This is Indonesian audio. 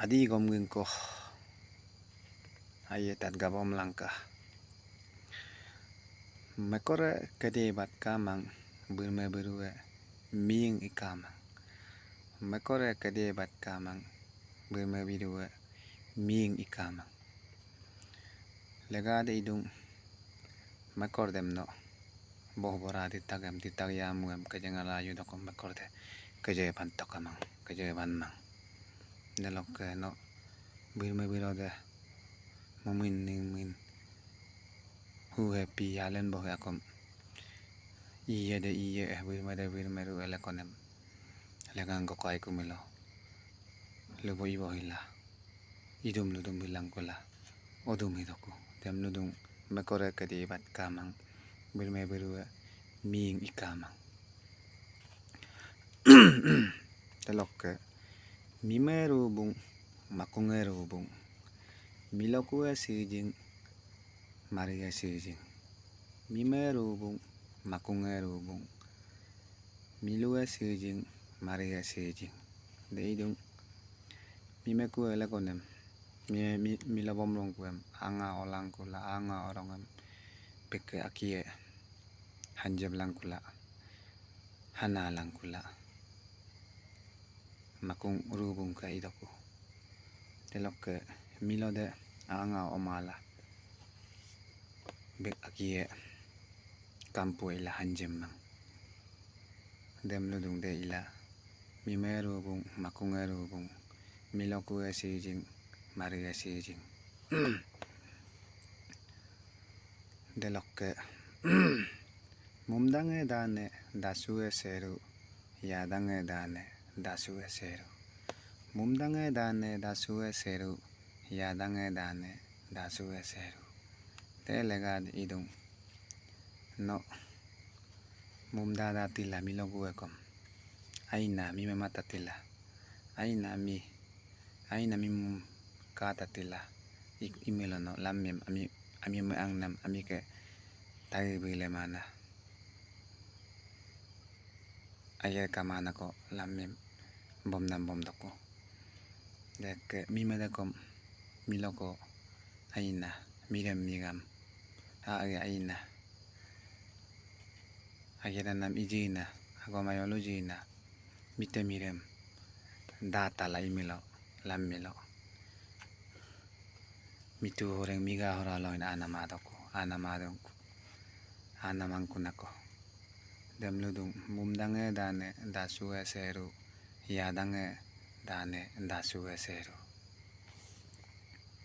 Adi gomgin ko ayetat gabom langka makore kade bat kamang burme burue ming ikamang makore kade bat kamang burme burue ming ikamang legade idung makordem no bohbora ditagam ditagyamuam kajangala yudokom makorde kaje pantokamang kaje banmang nelok no burme burode mumin ning who happy yalen boh yakom iye burme ru elekonem legang ko kai kumilo lubo ibo hila idum ludum bilang kula odum hidoku dem ludung makore kadi bat kamang burme burue ming ikamang telok mimeru bung makungeru bung miloku sijing maria sijing mimeru bung makungeru bung milua sijing maria sijing deidung mimeku elekonem milabom rongkuem anga olangkula anga orongem peke akie hanjeb langkula hana langkula makung rubung ka idoku telok milode anga omala bek akie kampu ila hanjem mang dem ludung de ila mimeru bung makungeru bung miloku sijing maria sijing delok mumdange dane dasue seru yadange dane dasue seru mumdange dane dasue seru yadange dane dasue seru telegad idung no mumdada tila milogu ekom aina mi memata tila aina mi mum kata tila imelono lamem ami angnam ami ke tagi bile mana ayer kamana ko lamem bomnam bomdoko dek mimedekom miloko aina mirem migam aina ayeranam ijina agomayolujina mitemirem data la imelo lammelo mitu horeng miga horaloin anamadoko anamadonku anamangkunako dem ludung mumdange dane dasue seru yadange dane dasue seru